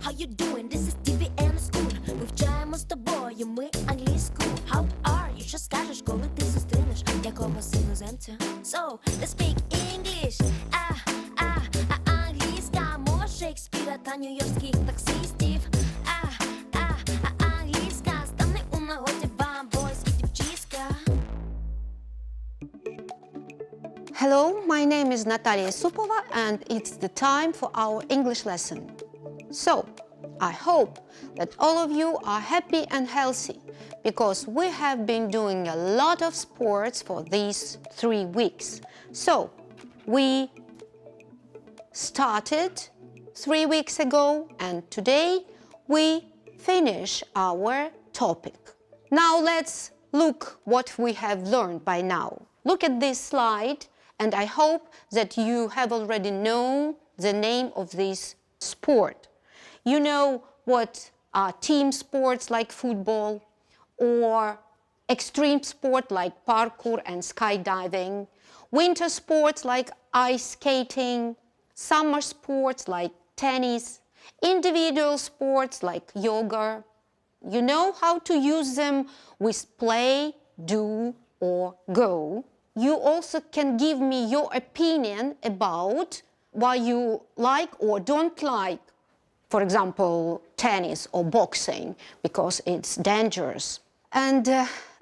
how you doing? This is TV and school. Вивчаємо з тобою ми англійську. How are you? Що скажеш, коли ти зустрінеш якогось іноземця? So, let's speak English. Англійська мова Шекспіра та нью-йоркських таксистів. Англійська стане у нагоді вам, бойс і дівчиська. Hello, my name is Natalia Supova and it's the time for our English lesson. So, I hope that all of you are happy and healthy because we have been doing a lot of sports for these 3 weeks. So, we started 3 weeks ago and today we finish our topic. Now let's look what we have learned by now. Look at this slide and I hope that you have already known the name of this sport. You know what are team sports like football or extreme sport like parkour and skydiving, winter sports like ice skating, summer sports like tennis, individual sports like yoga. You know how to use them with play, do, or go. You also can give me your opinion about why you like or don't like, for example, tennis or boxing, because it's dangerous. And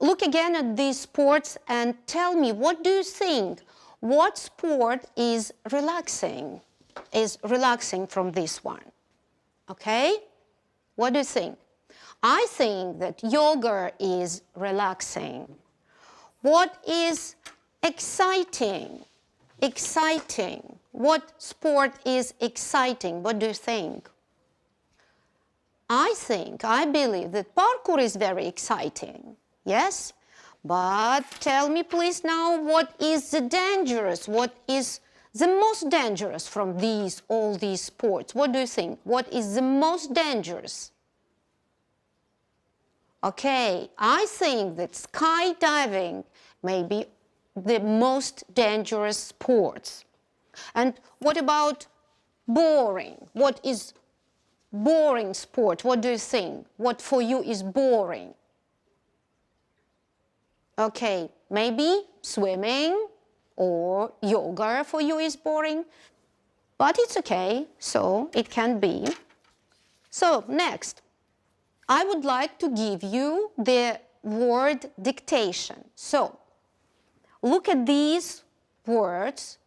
look again at these sports and tell me, what do you think? What sport is relaxing from this one? Okay? What do you think? I think that yoga is relaxing. What is exciting? Exciting. What sport is exciting? What do you think? I believe that parkour is very exciting. Yes? But tell me please now, what is the dangerous? What is the most dangerous from all these sports? What do you think? What is the most dangerous? Okay, I think that skydiving may be the most dangerous sport. And what about boring? What is boring sport? What do you think? What for you is boring? Okay, maybe swimming or yoga for you is boring, but it's okay, so it can be. So next, I would like to give you the word dictation. So, look at these words,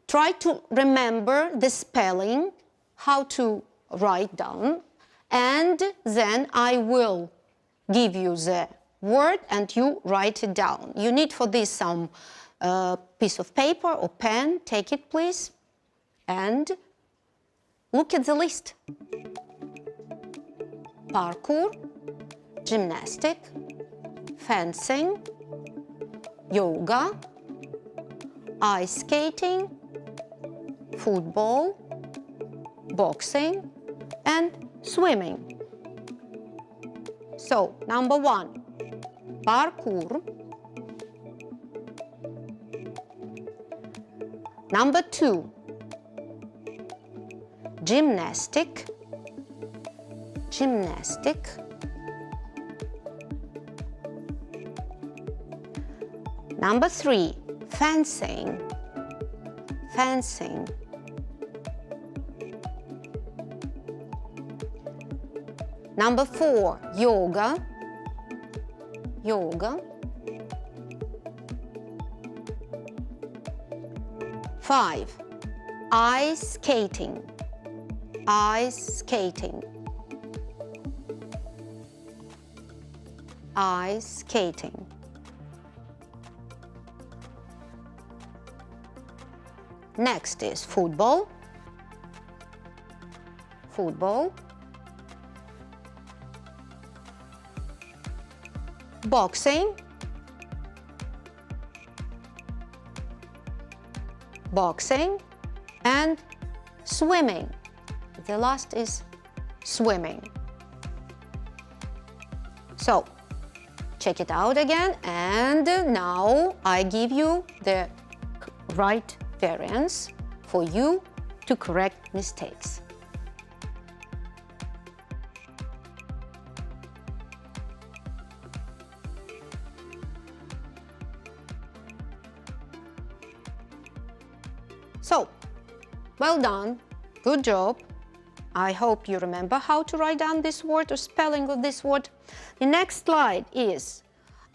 try to remember the spelling, how to write down, and then I will give you the word and you write it down. You need for this some piece of paper or pen, take it please, and look at the list. Parkour, gymnastic, fencing, yoga, ice skating, football, boxing, and swimming. So, number 1, parkour. Number 2, gymnastic. Number 3, fencing. Number 4, yoga. 5, ice skating. Next is football. Boxing. And swimming. The last is swimming. So, check it out again, and now I give you the right variants for you to correct mistakes. So, well done, good job. I hope you remember how to write down this word or spelling of this word. The next slide is,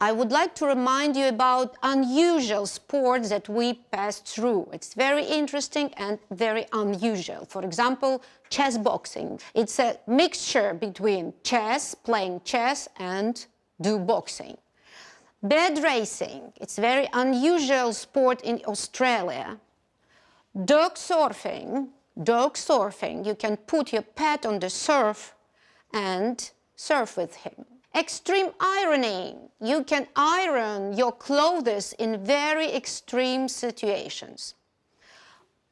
I would like to remind you about unusual sports that we passed through. It's very interesting and very unusual. For example, chess boxing. It's a mixture between chess, playing chess, and do boxing. Bed racing. It's a very unusual sport in Australia. Dog surfing. Dog surfing. You can put your pet on the surf and surf with him. Extreme ironing. You can iron your clothes in very extreme situations.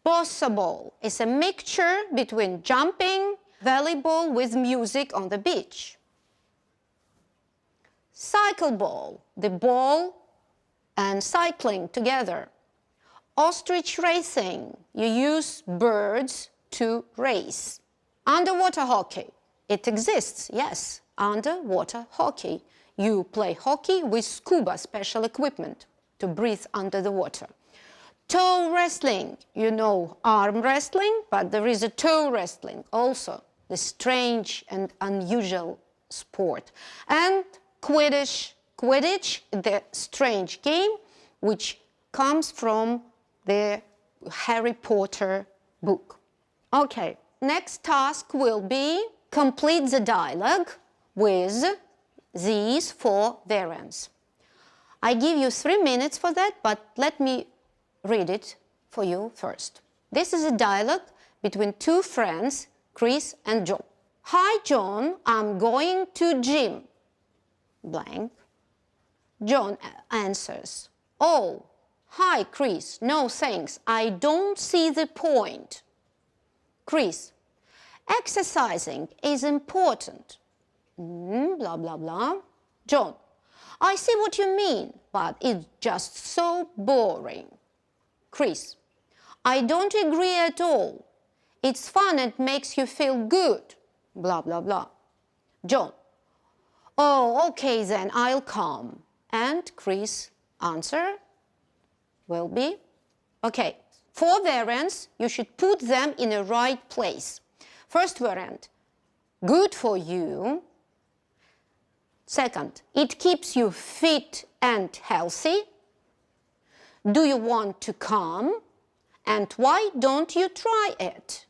Bossa ball is a mixture between jumping, volleyball with music on the beach. Cycle ball, the ball and cycling together. Ostrich racing, you use birds to race. Underwater hockey, it exists, yes. Underwater hockey. You play hockey with scuba special equipment to breathe under the water. Toe wrestling. You know arm wrestling, but there is a toe wrestling also, the strange and unusual sport. And Quidditch. Quidditch, the strange game which comes from the Harry Potter book. Okay, next task will be complete the dialogue with these 4 variants. I give you 3 minutes for that, but let me read it for you first. This is a dialogue between 2 friends, Chris and John. Hi John, I'm going to gym. Blank. John answers, oh, hi Chris, no thanks, I don't see the point. Chris, exercising is important. Blah, blah, blah. John, I see what you mean, but it's just so boring. Chris, I don't agree at all. It's fun and makes you feel good. Blah, blah, blah. John, oh, okay then, I'll come. And Chris' answer will be, okay, 4 variants, you should put them in the right place. First variant, good for you. Second, it keeps you fit and healthy. Do you want to come? And why don't you try it?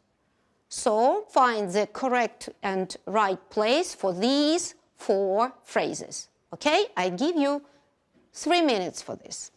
So find the correct and right place for these 4 phrases. Okay, I give you 3 minutes for this.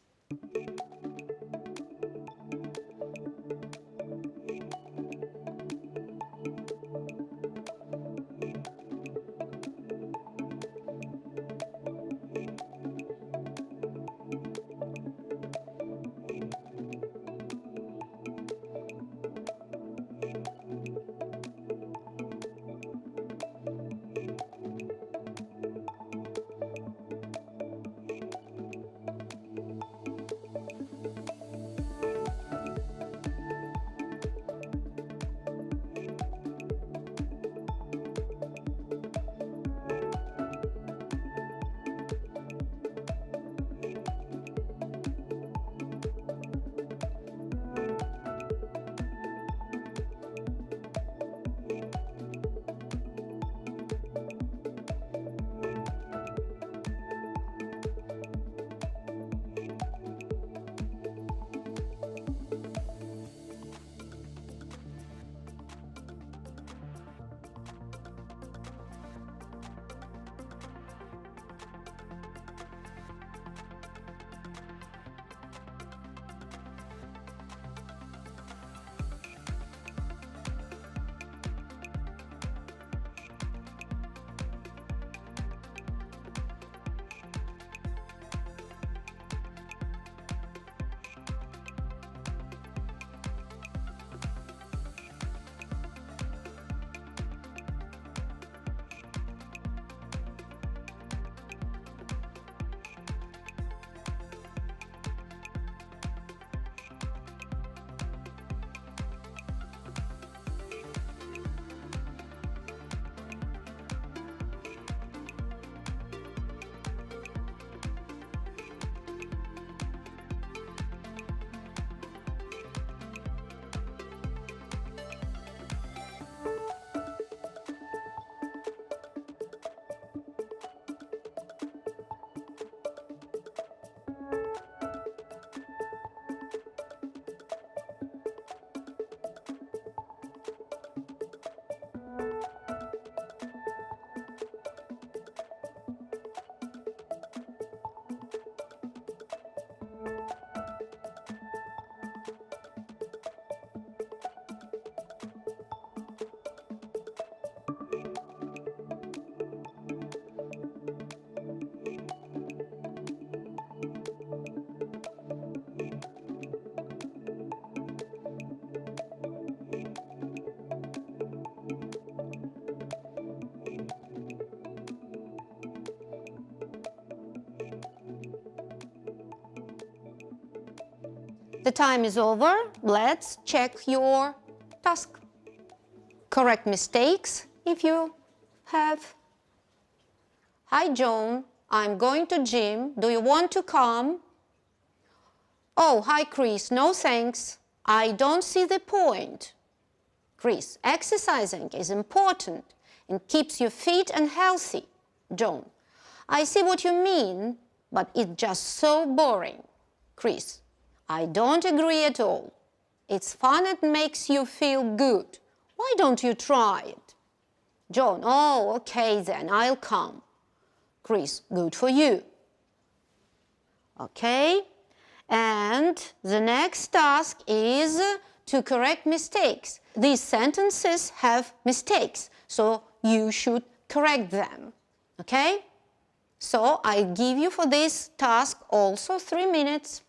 The time is over. Let's check your task. Correct mistakes if you have. Hi, Joan. I'm going to gym. Do you want to come? Oh, hi, Chris. No, thanks. I don't see the point. Chris, exercising is important and keeps you fit and healthy. Joan, I see what you mean, but it's just so boring. Chris, I don't agree at all. It's fun and makes you feel good. Why don't you try it? John, oh, okay then, I'll come. Chris, good for you. Okay, and the next task is to correct mistakes. These sentences have mistakes, so you should correct them. Okay? So I give you for this task also 3 minutes.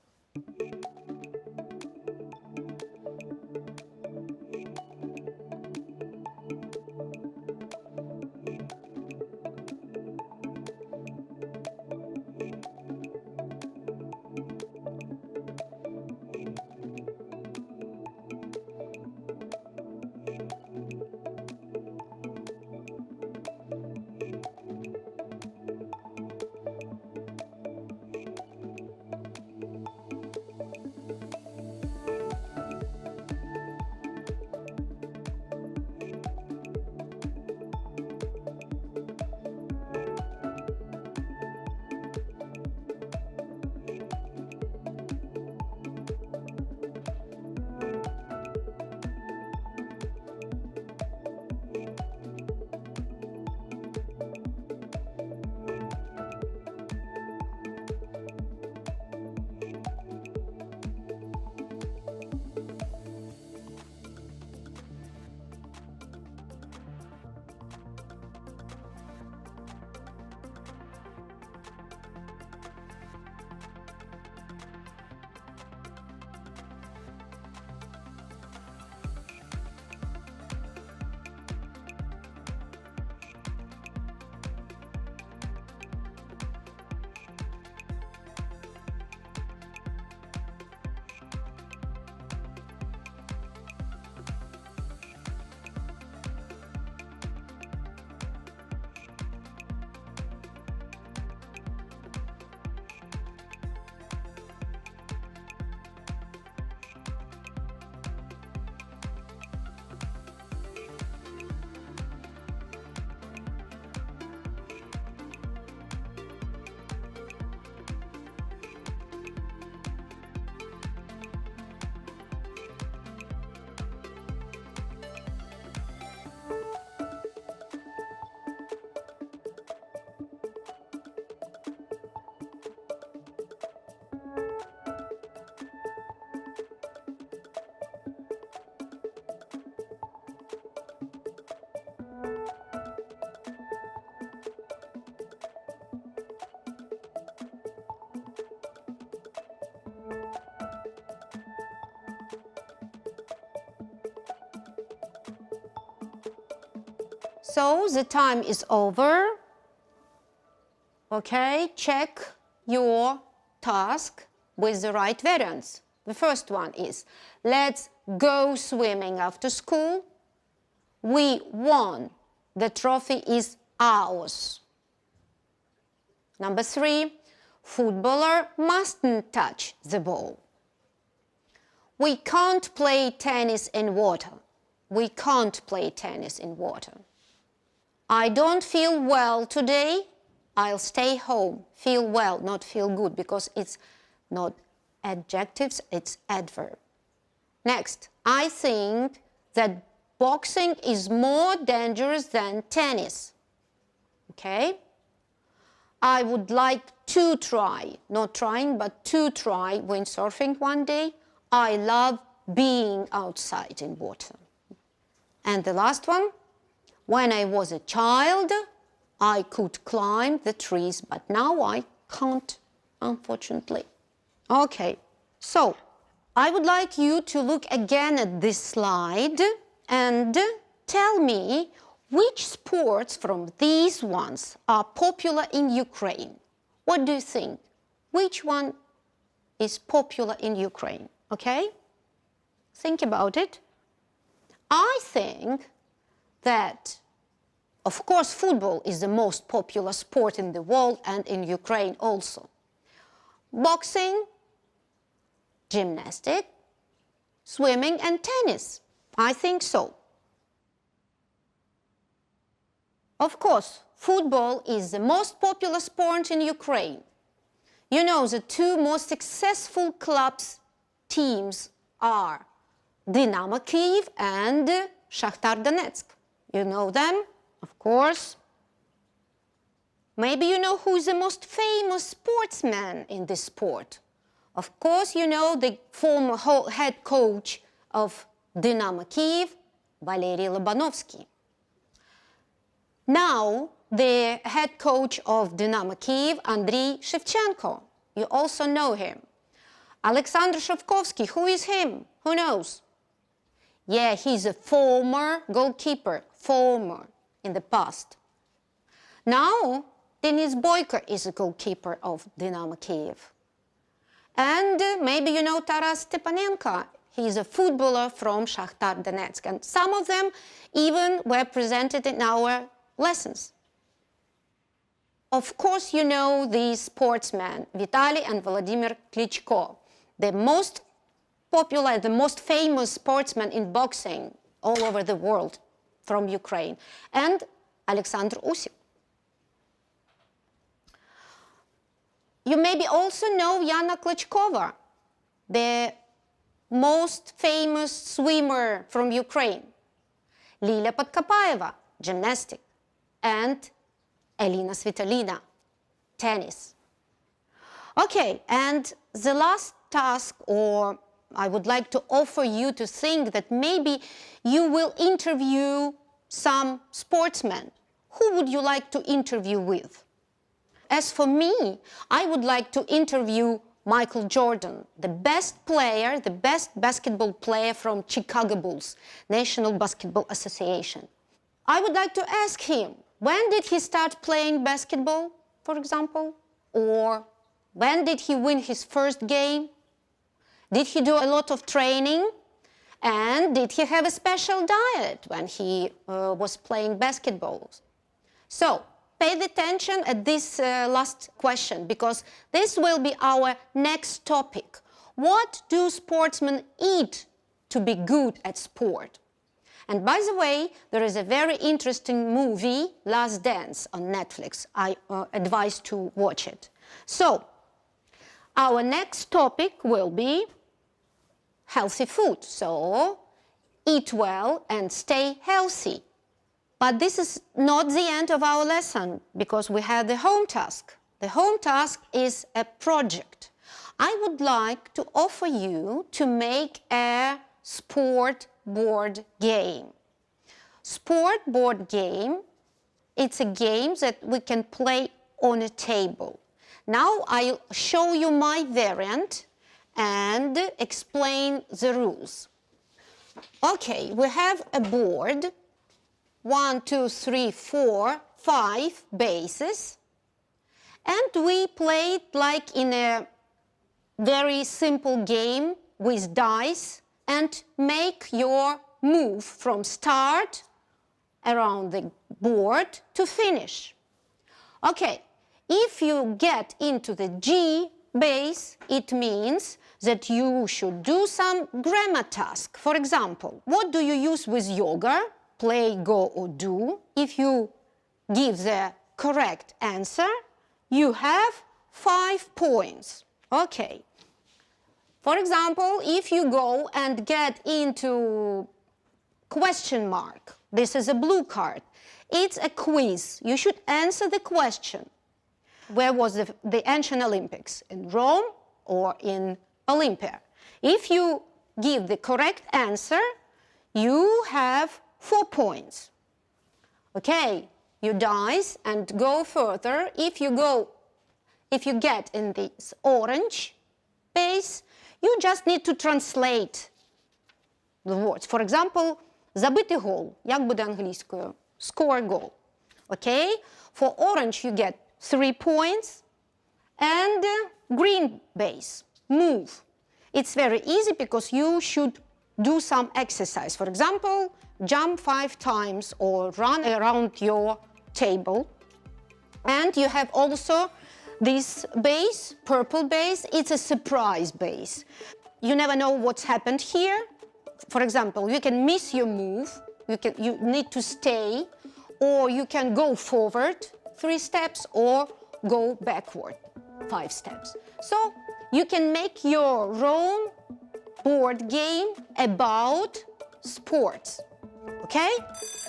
So the time is over. Okay, check your task with the right variants. The first one is, let's go swimming after school. We won. The trophy is ours. Number 3, footballer mustn't touch the ball. We can't play tennis in water. We can't play tennis in water. I don't feel well today. I'll stay home. Feel well, not feel good, because it's not adjectives, it's adverb. Next, I think that boxing is more dangerous than tennis. Okay? I would like to try, not trying, but to try windsurfing one day. I love being outside in water. And the last one, when I was a child, I could climb the trees, but now I can't, unfortunately. Okay, so I would like you to look again at this slide and tell me which sports from these ones are popular in Ukraine. What do you think? Which one is popular in Ukraine? Okay? Think about it. I think that, of course, football is the most popular sport in the world and in Ukraine also. Boxing, gymnastics, swimming and tennis. I think so. Of course, football is the most popular sport in Ukraine. You know, the two most successful clubs teams are Dynamo Kyiv and Shakhtar Donetsk. You know them, of course. Maybe you know who is the most famous sportsman in this sport. Of course, you know the former head coach of Dynamo Kyiv, Valery Lobanovsky. Now, the head coach of Dynamo Kyiv, Andriy Shevchenko. You also know him. Alexander Shavkovsky, who is him? Who knows? Yeah, he's a former goalkeeper, former in the past. Now, Denis Boyko is a goalkeeper of Dynamo Kyiv. And maybe you know Taras Stepanenko. He's a footballer from Shakhtar Donetsk. And some of them even were presented in our lessons. Of course, you know these sportsmen, Vitaly and Vladimir Klitschko, the most popular, the most famous sportsmen in boxing all over the world from Ukraine, and Alexander Usyk. You maybe also know Yana Klitschkova, the most famous swimmer from Ukraine, Lilia Podkopayeva, gymnastics, and Elina Svitolina, tennis. Okay, and the last task, or I would like to offer you to think that maybe you will interview some sportsmen. Who would you like to interview with? As for me, I would like to interview Michael Jordan, the best player, the best basketball player from Chicago Bulls, National Basketball Association. I would like to ask him, when did he start playing basketball, for example? Or when did he win his first game? Did he do a lot of training? And did he have a special diet when he was playing basketball? So, pay attention at this last question, because this will be our next topic. What do sportsmen eat to be good at sport? And by the way, there is a very interesting movie, Last Dance, on Netflix. I advise to watch it. So, our next topic will be healthy food. So, eat well and stay healthy. But this is not the end of our lesson, because we have the home task. The home task is a project. I would like to offer you to make a sport board game. Sport board game, it's a game that we can play on a table. Now I'll show you my variant and explain the rules. Okay, we have a board, 1, 2, 3, 4, 5 bases, and we play it like in a very simple game with dice, and make your move from start around the board to finish. Okay, if you get into the G base, it means that you should do some grammar task. For example, what do you use with yoga? Play, go, or do. If you give the correct answer, you have 5 points. Okay. For example, if you go and get into question mark, this is a blue card, it's a quiz. You should answer the question. Where was the ancient Olympics? In Rome or in Olympia? If you give the correct answer, you have 4 points. Okay, you dice and go further. If you get in this orange base, you just need to translate the words. For example, забити гол. Як буде англійською? Score goal. Okay? For orange you get 3 points. And green base, move. It's very easy because you should do some exercise. For example, jump 5 times or run around your table. And you have also this base, purple base. It's a surprise base. You never know what's happened here. For example, you can miss your move. You need to stay, or you can go forward 3 steps or go backward 5 steps. So you can make your own board game about sports. Okay?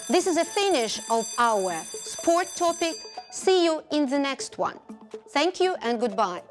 This is a finish of our sport topic. See you in the next one. Thank you and goodbye.